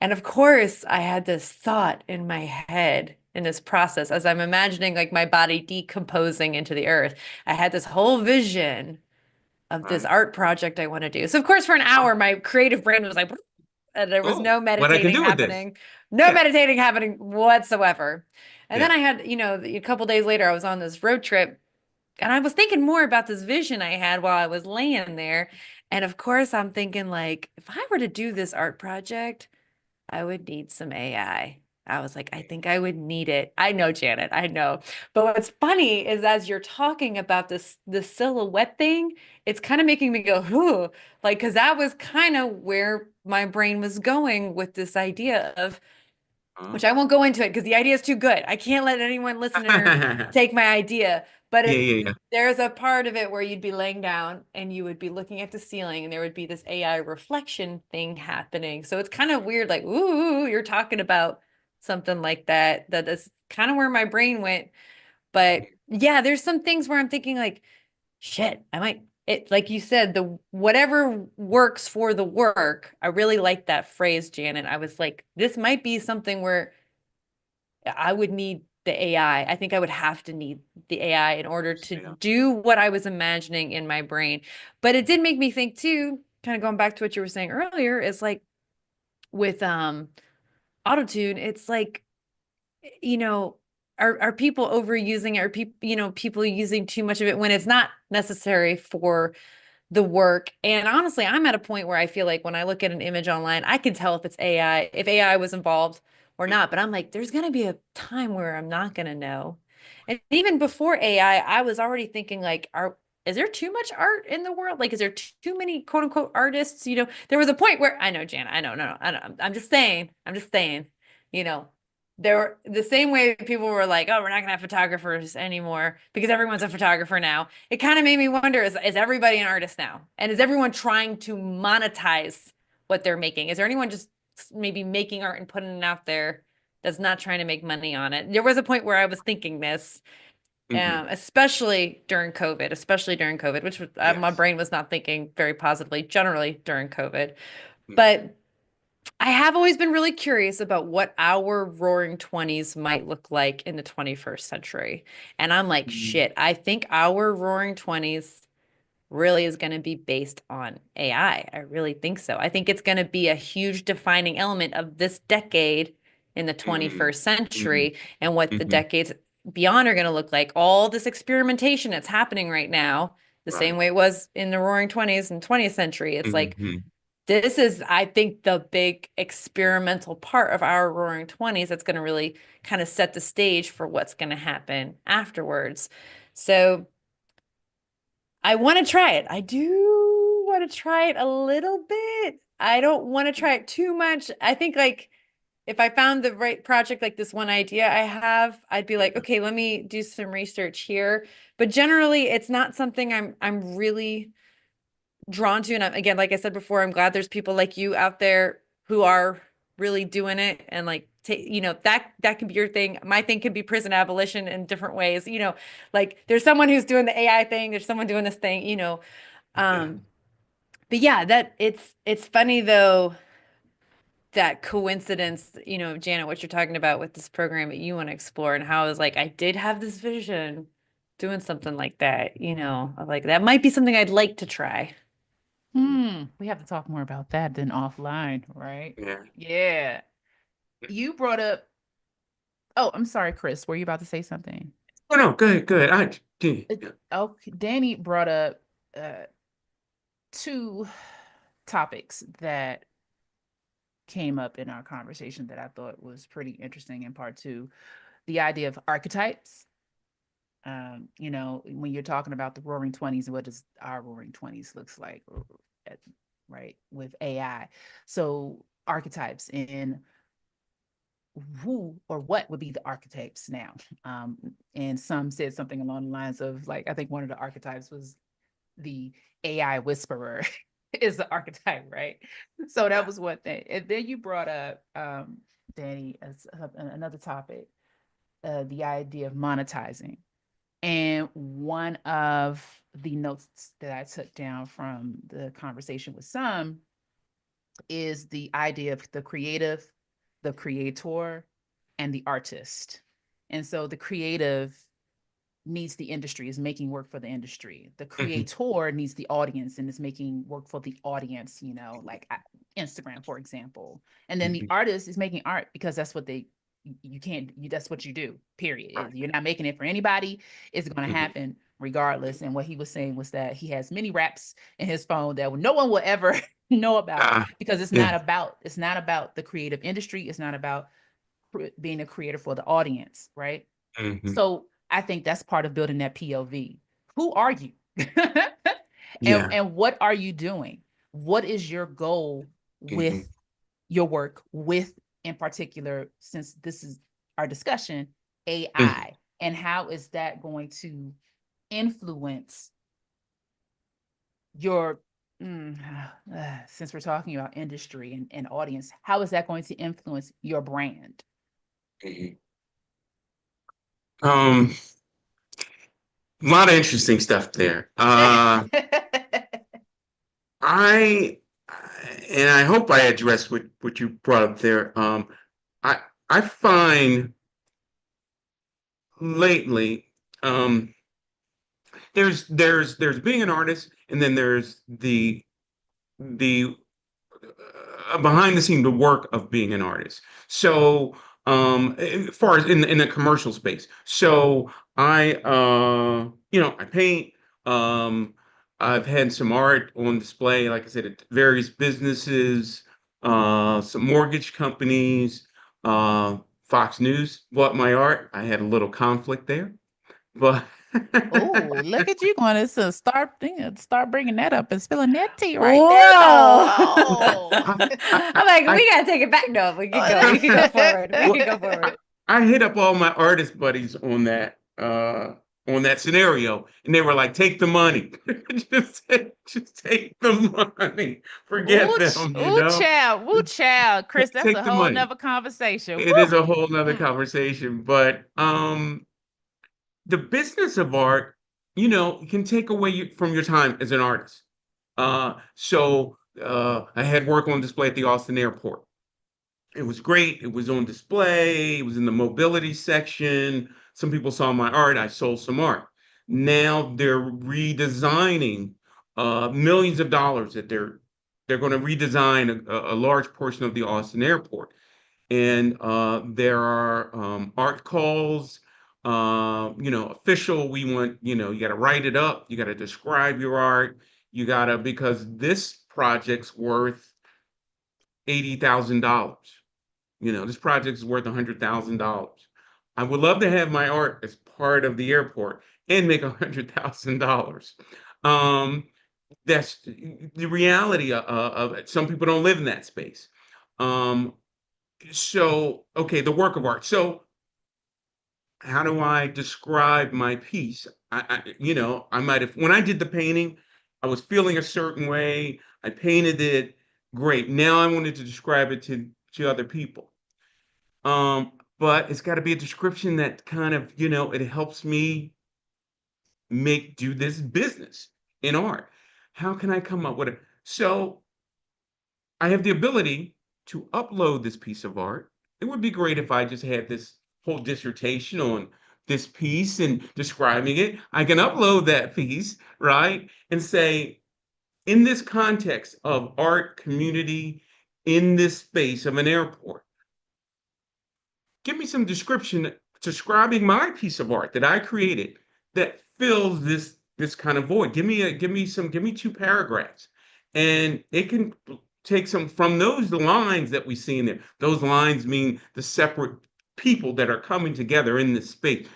And of course, I had this thought in my head in this process as I'm imagining like my body decomposing into the earth. I had this whole vision of this right. art project I want to do. So of course, for an Oh, hour, my creative brain was like, and there was oh, no what I can meditating do with this. happening, no Yeah, meditating happening whatsoever. And then yeah. I had, a couple days later, I was on this road trip and I was thinking more about this vision I had while I was laying there. And of course, I'm thinking like, if I were to do this art project, I would need some AI. I was like, I think I would need it. I know, Janet, I know. But what's funny is as you're talking about this silhouette thing, it's kind of making me go, whoo, like, because that was kind of where my brain was going with this idea of Uh, which I won't go into it because the idea is too good. I can't let anyone listener yeah, take my idea. But yeah, yeah. there's a part of it where you'd be laying down and you would be looking at the ceiling and there would be this AI reflection thing happening. So it's kind of weird, like, ooh, you're talking about something like that. That is kind of where my brain went. But yeah, there's some things where I'm thinking like, shit, I might it like you said, the whatever works for the work. I really like that phrase, Janet. I was like, this might be something where I would need the AI. I think I would have to need the AI in order to Yeah. do what I was imagining in my brain. But it did make me think too, kind of going back to what you were saying earlier, is like with autotune, it's like, you know, are people overusing it? Are people, people using too much of it when it's not necessary for the work? And honestly, I'm at a point where I feel like when I look at an image online, I can tell if it's AI, if AI was involved or not. But I'm like, there's going to be a time where I'm not going to know. And even before AI, I was already thinking like, is there too much art in the world? Like, is there too many quote unquote artists? There was a point where I know, Jana, I know, no, no, I know. I'm just saying, you know, there were the same way people were like, oh, we're not gonna have photographers anymore because everyone's a photographer now. It kind of made me wonder, is everybody an artist now? And is everyone trying to monetize what they're making? Is there anyone just maybe making art and putting it out there that's not trying to make money on it? There was a point where I was thinking this, Hmm. especially during COVID, which my Yes. brain was not thinking very positively generally during COVID. Mm-hmm. But I have always been really curious about what our roaring 20s might look like in the 21st century. And I'm like, shit, I think our roaring 20s really is going to be based on AI. I really think so. I think it's going to be a huge defining element of this decade in the Hmm. 21st Hmm. century and what the Hmm. decades beyond are going to look like. All this experimentation that's happening right now, the same Right. way it was in the roaring 20s and 20th century. It's like, Hmm. this is, I think, the big experimental part of our roaring 20s that's going to really kind of set the stage for what's going to happen afterwards. So I want to try it. I do want to try it a little bit. I don't want to try it too much. I think like if I found the right project, like this one idea I have, I'd be like, okay, let me do some research here. But generally, it's not something I'm really drawn to. And again, like I said before, I'm glad there's people like you out there who are really doing it and like that can be your thing. My thing can be prison abolition in different ways. Like there's someone who's doing the AI thing, there's someone doing this thing. Yeah. Um, but yeah, that it's funny though that coincidence, Janet, what you're talking about with this program that you want to explore and how I was like, I did have this vision doing something like that, like that might be something I'd like to try. We have to talk more about that than offline, right? Yeah. Yeah. You brought up, oh, I'm sorry, Chris. Were you about to say something? Oh no, good, good. Yeah. Oh, Danny brought up uh, two topics that came up in our conversation that I thought was pretty interesting in part two. The idea of archetypes. When you're talking about the roaring 20s, what does our roaring 20s looks like, right, with AI? So archetypes and who or what would be the archetypes now? And some said something along the lines of like, I think one of the archetypes was the AI whisperer is the archetype, right? So that Yeah. was one thing. And then you brought up, Danny, as another topic, the idea of monetizing. And one of the notes that I took down from the conversation with some is the idea of the creative, the creator, and the artist. And so the creative needs the industry, is making work for the industry. The Hmm. creator needs the audience and is making work for the audience, like Instagram, for example. And then the Hmm. artist is making art because that's what you can't, that's what you do, period. Right. You're not making it for anybody. It's going to Hmm. happen regardless. And what he was saying was that he has many raps in his phone that no one will ever know about Ah, because yeah. it's not about the creative industry. It's not about being a creator for the audience, right? Hmm. So I think that's part of building that POV. Who are you? and Yeah. and what are you doing? What is your goal Hmm. with your work with, in particular, since this is our discussion, Hmm. AI, and how is that going to influence your since we're talking about industry and audience, how is that going to influence your brand? Hmm. Um, a lot of interesting stuff there. I and I hope I addressed what you brought up there. I I find lately, um, there's being an artist, and then there's the behind the scene, the work of being an artist. So as far as in the commercial space. So I paint. Um, I've had some art on display, like I said, at various businesses, some mortgage companies, uh, Fox News bought my art. I had a little conflict there, but Oh, look at you going to start bringing that up and spilling that tea right there. Whoa. Oh, I, I'm like, I, we gotta take it back. No, we can go. We can go oh. forward. We Well, can go I, forward. I hit up all my artist buddies on that scenario, and they were like, "Take the money, just take the money, forget them, Ooh, child, Chris, that's take a the whole money." nother conversation. It is a whole Woo. nother Mm. conversation, but the business of art, can take away from your time as an artist. I had work on display at the Austin airport. It was great. It was on display. It was in the mobility section. Some people saw my art. I sold some art. Now they're redesigning millions of dollars that they're going to redesign a large portion of the Austin airport. And there are art calls, official. We want, you got to write it up. You got to describe your art. You got to, because this project's worth $80,000. This project is worth $100,000. I would love to have my art as part of the airport and make $100,000. Um, that's the reality of it. Some people don't live in that space. Um, okay, the work of art. So, how do I describe my piece? I might have, when I did the painting, I was feeling a certain way. I painted it. Great. Now I wanted to describe it to other people. But it's got to be a description that kind of, it helps me do this business in art. How can I come up with it? So I have the ability to upload this piece of art. It would be great if I just had this whole dissertation on this piece and describing it. I can upload that piece, right? And say, in this context of art community, in this space of an airport, give me some description describing my piece of art that I created that fills this kind of void. Give me two paragraphs. And it can take some from those lines that we see in there. Those lines mean the separate people that are coming together in this space.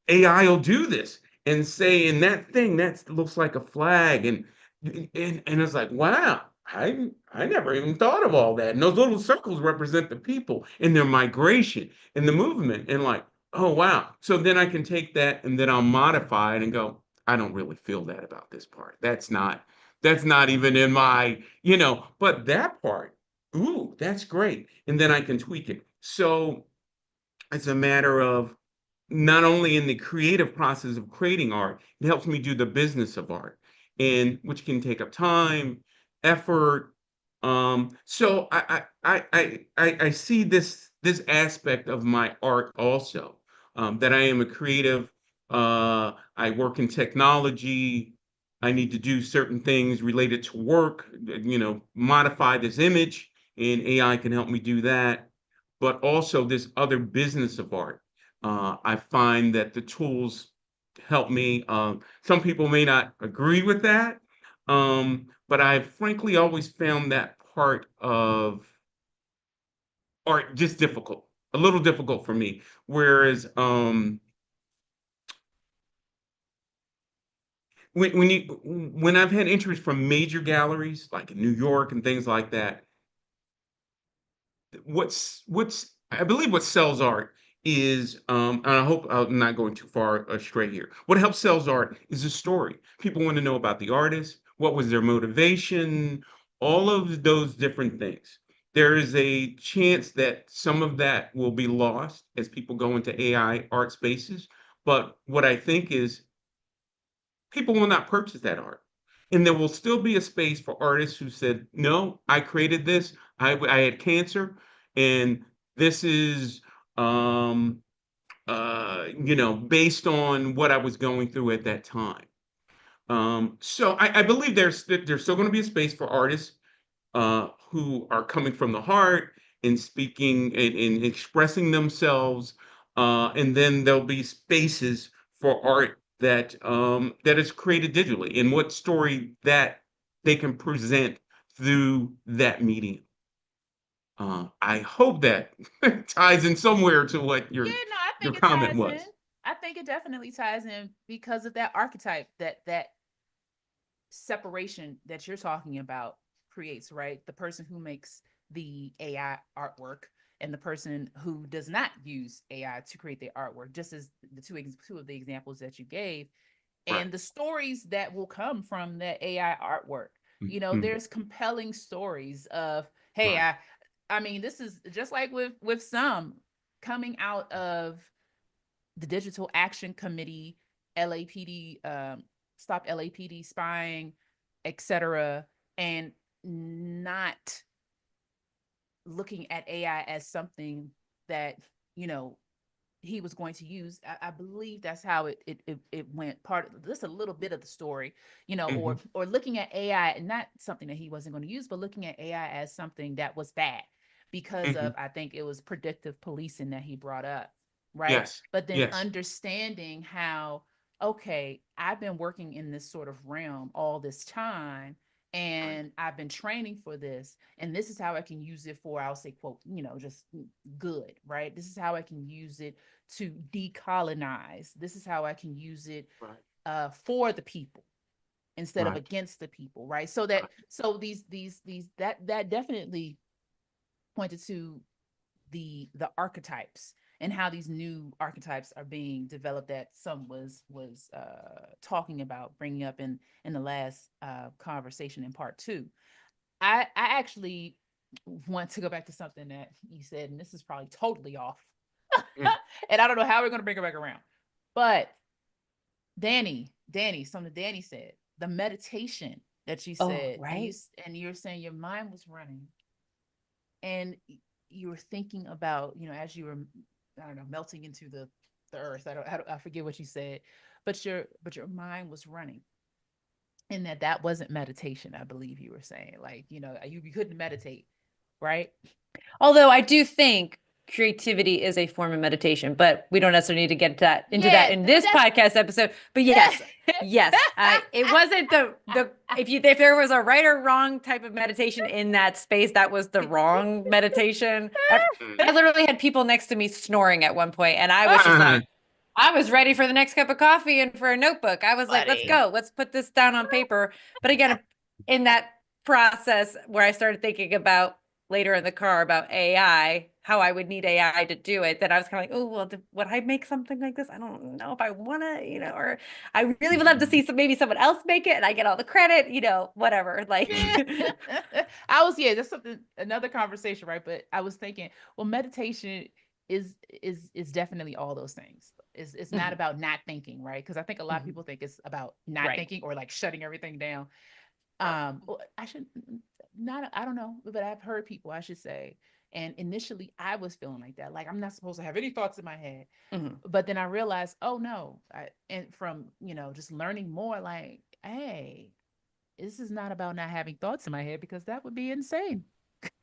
AI will do this and say, and that thing that looks like a flag, and it's like, wow, I never even thought of all that. And those little circles represent the people and their migration and the movement, and like, oh wow. So then I can take that and then I'll modify it and go, I don't really feel that about this part. That's not even in my, but that part, ooh, that's great. And then I can tweak it. So it's a matter of not only in the creative process of creating art, it helps me do the business of art, and which can take up time, effort. So I see this aspect of my art also, that I am a creative. I work in technology. I need to do certain things related to work, modify this image, and AI can help me do that. But also this other business of art. I find that the tools help me. Some people may not agree with that, but I've frankly always found that part of art just difficult, a little difficult for me. Whereas when I've had interest from major galleries like in New York and things like that, what's I believe what sells art is, and I hope I'm not going too far astray here. What helps sells art is a story. People want to know about the artist, what was their motivation, all of those different things. There is a chance that some of that will be lost as people go into AI art spaces. But what I think is people will not purchase that art. And there will still be a space for artists who said, no, I created this. I had cancer, and this is, um, based on what I was going through at that time. So I believe there's still going to be a space for artists who are coming from the heart in speaking and expressing themselves. And then there'll be spaces for art that is created digitally, and what story that they can present through that medium. I hope that ties in somewhere to what Yeah, no, I your think it comment ties in. was. I think it definitely ties in because of that archetype that separation that you're talking about creates, right? The person who makes the AI artwork and the person who does not use AI to create their artwork, just as the two of the examples that you gave, Right. and the stories that will come from that AI artwork. You know, Mhm. there's compelling stories of, hey, Right. I mean, this is just like with some coming out of the Digital Action Committee, LAPD, Stop LAPD spying, etc., and not looking at AI as something that you know he was going to use. I believe that's how it went. Part of just a little bit of the story, Mhm. or looking at AI and not something that he wasn't going to use, but looking at AI as something that was bad because of, Mhm. I think it was predictive policing that he brought up, right? Yes. But then Yes. understanding how, okay, I've been working in this sort of realm all this time, Right. and I've been training for this, and this is how I can use it for, I'll say, quote, just good, right? This is how I can use it to decolonize. This is how I can use it Right. for the people instead of Right. against the people, right? So Right. these that definitely pointed to the archetypes and how these new archetypes are being developed that some was talking about, bringing up in the last conversation in part two. I actually want to go back to something that you said, and this is probably totally off. Mm. And I don't know how we're going to bring it back around. But Danny, something Danny said, the meditation that you Oh, said, and right. you're saying your mind was running, and you were thinking about, as you were, I don't know, melting into the earth. I forget what you said, but your mind was running, and that wasn't meditation. I believe you were saying, like, you couldn't meditate, right? Although I do think creativity is a form of meditation, but we don't necessarily need to get into that Yeah, in but this that's podcast episode. But yes, yes, it wasn't the if there was a right or wrong type of meditation in that space, that was the wrong meditation. I Mm. literally had people next to me snoring at one point, and I was just Uh, like, I was ready for the next cup of coffee and for a notebook. I was like, let's funny. go. Let's put this down on paper. But again, in that process where I started thinking about later in the car about AI, how I would need AI to do it, then I was kind of like, oh, well, would I make something like this? I don't know if I want to, or I really would love to see maybe someone else make it and I get all the credit, whatever. Like, Yeah. Yeah, that's something, another conversation, right? But I was thinking, well, meditation is definitely all those things. It's not Mhm. about not thinking, right? Because I think a lot of Mhm. people think it's about not Right. thinking or like shutting everything down. right. Well, I should not, I don't know, but I've heard people, I should say. And initially I was feeling like that. Like I'm not supposed to have any thoughts in my head. Mhm. But then I realized, oh no. And from, just learning more, like, hey, this is not about not having thoughts in my head because that would be insane.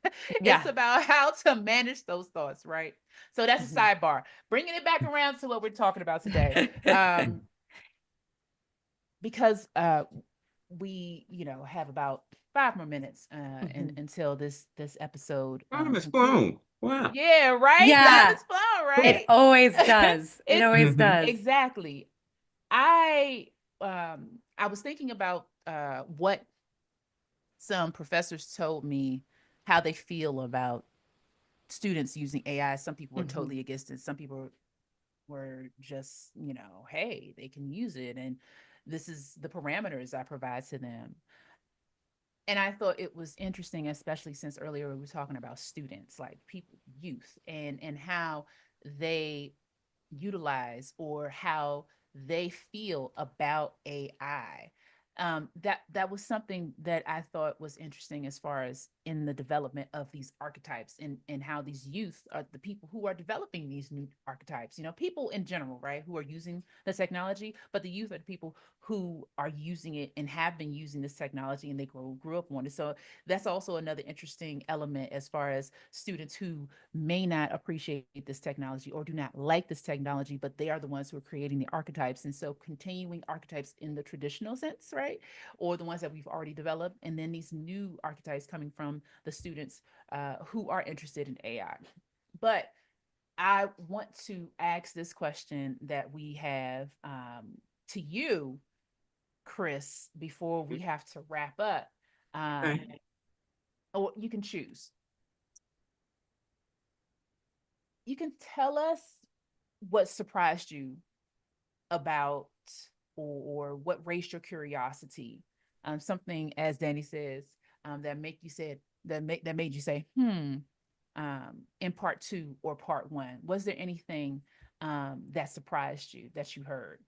It's Yeah. about how to manage those thoughts, right? So that's a Mhm. sidebar. Bringing it back around to what we're talking about today. Um, because we, have about 5 more minutes and Mhm. until this episode Time has conclude. flown. Wow. Yeah, right? Time Yeah. is flown, It right? always does. It It always Hmm. does. exactly. I was thinking about what some professors told me how they feel about students using AI. Some people were Mhm. totally against it. Some people were just, hey, they can use it, and this is the parameters I provide to them. And I thought it was interesting, especially since earlier we were talking about students, like people, youth, and how they utilize or how they feel about AI. That was something that I thought was interesting as far as in the development of these archetypes, and how these youth are the people who are developing these new archetypes. People in general, right, who are using the technology, but the youth are the people who are using it and have been using this technology, and they grew up on it. So that's also another interesting element as far as students who may not appreciate this technology or do not like this technology, but they are the ones who are creating the archetypes. And so continuing archetypes in the traditional sense, right? Or the ones that we've already developed. And then these new archetypes coming from the students who are interested in AI. But I want to ask this question that we have to you, Chris, before we have to wrap up. Okay. Or you can choose. You can tell us what surprised you about, or what raised your curiosity. Something, as Danny says, that made you say, in part two or part one. Was there anything that surprised you that you heard?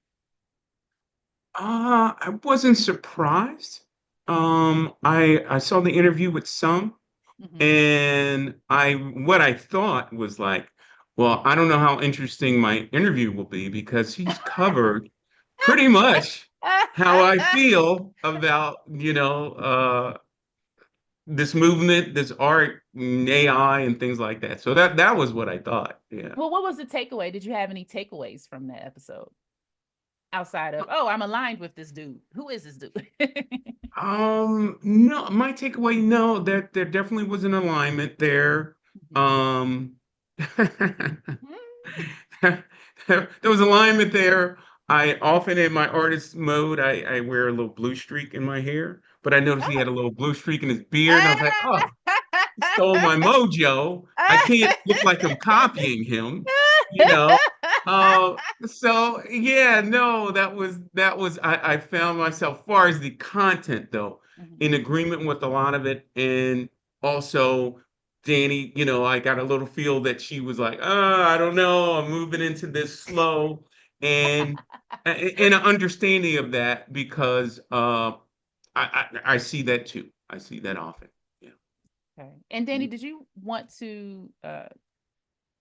I wasn't surprised. I saw the interview with some, Mm-hmm. and what I thought was like, well, I don't know how interesting my interview will be because he's covered pretty much how I feel about, this movement, this art, AI, and things like that. So that was what I thought. Yeah. Well, what was the takeaway? Did you have any takeaways from that episode outside of, oh, I'm aligned with this dude? Who is this dude? No, my takeaway, no, there definitely was an alignment there. Um, there was alignment there. I often in my artist mode, I wear a little blue streak in my hair, but I noticed he had a little blue streak in his beard, and I was like, oh, stole my mojo. I can't look like I'm copying him, you know. So yeah, no, that was I found myself far as the content though, in agreement with a lot of it. And also Danny, I got a little feel that she was like, I don't know, I'm moving into this slow, and and an understanding of that because I see that too. I see that often. Yeah. Okay. And Danny, did you want to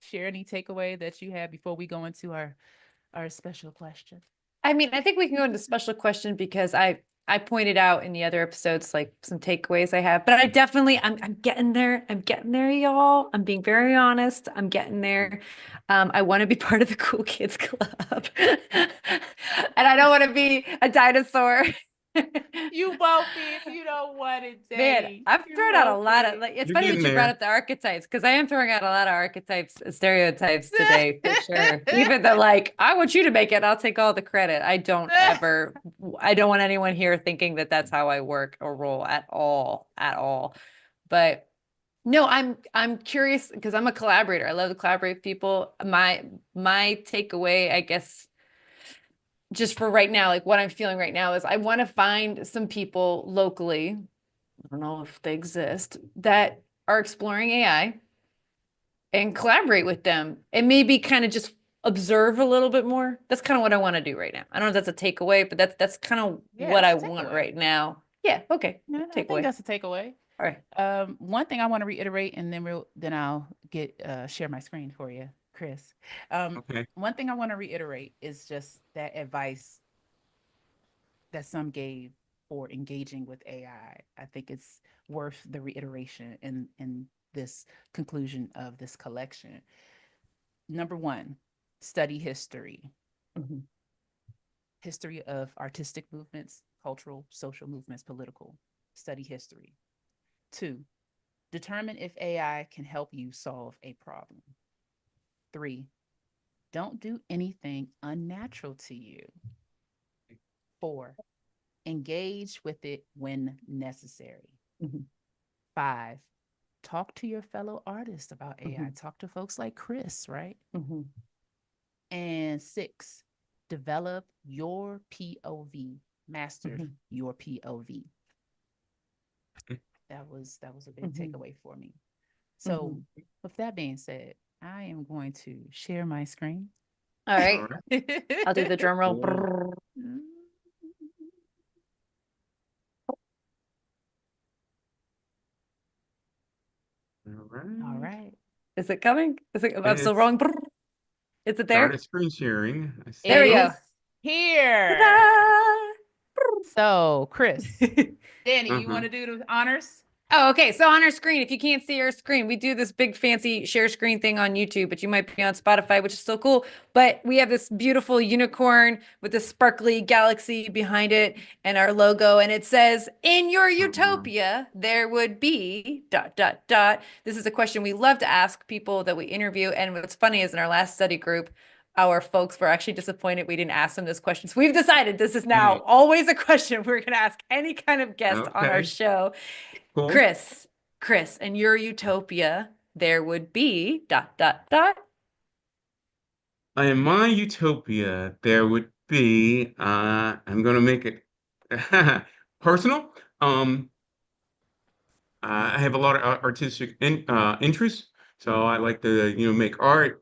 share any takeaway that you had before we go into our special question? I mean, I think we can go into special question because I pointed out in the other episodes like some takeaways I have, but I definitely I'm getting there. I'm getting there, y'all. I'm being very honest. I'm getting there. I want to be part of the cool kids club. And I don't want to be a dinosaur. You won't be if you don't want it, Man, Danny. I've You thrown out a won't lot of be. like it's You're funny that getting you brought there. up the archetypes because I am throwing out a lot of archetypes, stereotypes today for sure. Even the like, I want you to make it, I'll take all the credit. I don't want anyone here thinking that that's how I work or roll at all, at all. But no, I'm curious because I'm a collaborator. I love to collaborate with people. My takeaway, I guess, just for right now, like what I'm feeling right now is I want to find some people locally, I don't know if they exist, that are exploring AI and collaborate with them and maybe kind of just observe a little bit more. That's kind of what I want to do right now. I don't know if that's a takeaway, but that's kind of Yeah, what that's I a want takeaway. right now. Yeah, okay. Yeah, I think Takeaway. that's a takeaway. All right. One thing I want to reiterate, and then I'll get share my screen for you, Chris. Okay. One thing I want to reiterate is just that advice that some gave for engaging with AI. I think it's worth the reiteration in this conclusion of this collection. Number one, study history. Mhm. History of artistic movements, cultural, social movements, political. Study history. Two, determine if AI can help you solve a problem. Three, don't do anything unnatural to you. Four, engage with it when necessary. Mhm. Five, talk to your fellow artists about AI. Mhm. Talk to folks like Chris, right? Mhm. And six, develop your POV, master Mhm. your POV. That was a big Mhm. takeaway for me. So, Mhm. with that being said, I am going to share my screen. All All right. right. I'll do the drum roll. Cool. Brrr. All All right. right. Is it coming? I'm still It's rolling. Is it there? started screen sharing. I There It we see go. it. is here. Ta-da! So, Chris, Danny, you want Uh-huh. to do the honors? Oh, okay. So on our screen, if you can't see our screen, we do this big fancy share screen thing on YouTube, but you might be on Spotify, which is still cool. But we have this beautiful unicorn with this sparkly galaxy behind it and our logo, and it says, "In your Uh-huh. utopia, there would be dot dot dot." This is a question we love to ask people that we interview. And what's funny is in our last study group, our folks were actually disappointed we didn't ask them this question. So we've decided this is now Mm, always a question we're going to ask any kind of guest on our okay. show. Cool. Chris, Chris, in your utopia, there would be dot dot dot. In my utopia, there would be, I'm gonna make it personal. I have a lot of artistic interests, so I like to, make art.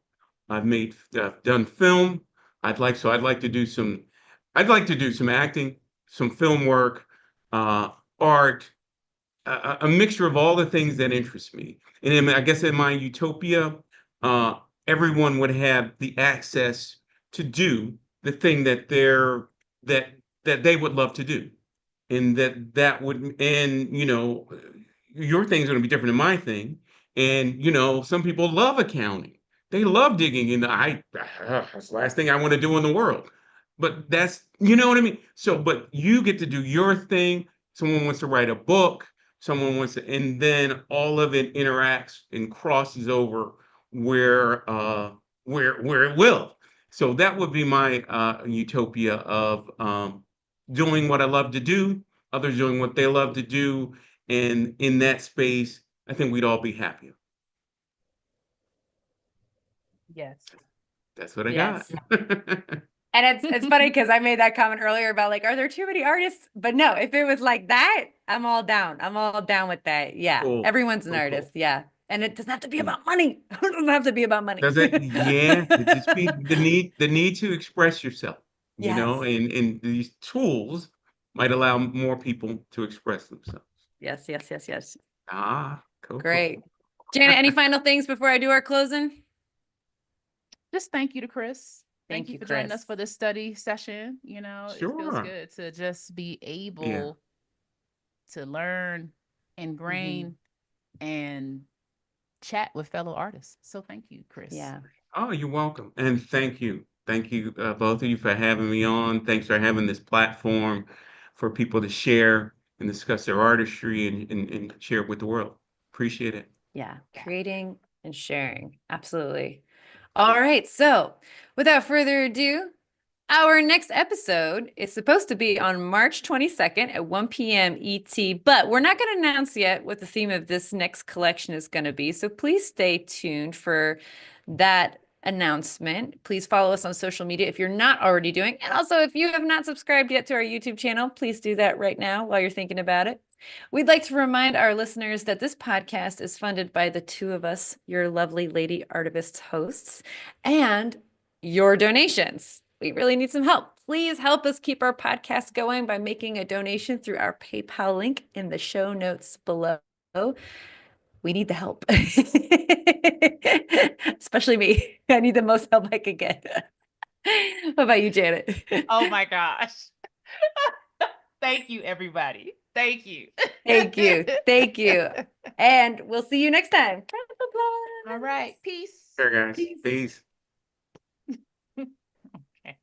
Done film. I'd like to do some acting, some film work, art, a mixture of all the things that interest me. And I guess in my utopia, uh, everyone would have the access to do the thing that that they would love to do, and that would and your thing's going to be different than my thing. And some people love accounting. They love digging into that's the last thing I want to do in the world. But that's what I mean. So, but you get to do your thing. Someone wants to write a book, someone wants to, and then all of it interacts and crosses over where where it will. So that would be my utopia of doing what I love to do, others doing what they love to do, and in that space, I think we'd all be happier. Yes. That's what I got. Yes. And it's funny because I made that comment earlier about like, are there too many artists? But no, if it was like that, I'm all down. I'm all down with that. Yeah. Cool, Everyone's an cool, artist. cool. Yeah. And it doesn't have to be Mm. about money. It doesn't have to be about money. Does it? Yeah, it just be the need to express yourself, Yes. and these tools might allow more people to express themselves. Yes, yes, yes, yes. Cool, cool, Great. cool. Janet, any final things before I do our closing? Just thank you to Chris. Thank Thank you you, for joining Chris. us for this study session. It feels Sure. good to just be Yeah. able to learn, Mm-hmm. ingrain, and chat with fellow artists. So thank you, Chris. Yeah. Oh, you're welcome. And thank you. Thank you, both of you, for having me on. Thanks for having this platform for people to share and discuss their artistry and share it with the world. Appreciate it. Yeah. Yeah. Creating and sharing. Absolutely. All right. So without further ado, our next episode is supposed to be on March 22nd at 1 p.m. ET, but we're not going to announce yet what the theme of this next collection is going to be. So please stay tuned for that announcement. Please follow us on social media if you're not already doing. And also, if you have not subscribed yet to our YouTube channel, please do that right now while you're thinking about it. We'd like to remind our listeners that this podcast is funded by the two of us, your lovely lady artivist hosts, and your donations. We really need some help. Please help us keep our podcast going by making a donation through our PayPal link in the show notes below. We need the help, especially me. I need the most help I could get. What about you, Janet? Oh my gosh. Thank you, everybody. Thank you. Thank you. Thank you. And we'll see you next time. All right. Peace. Sure, guys. Peace. Peace. Okay.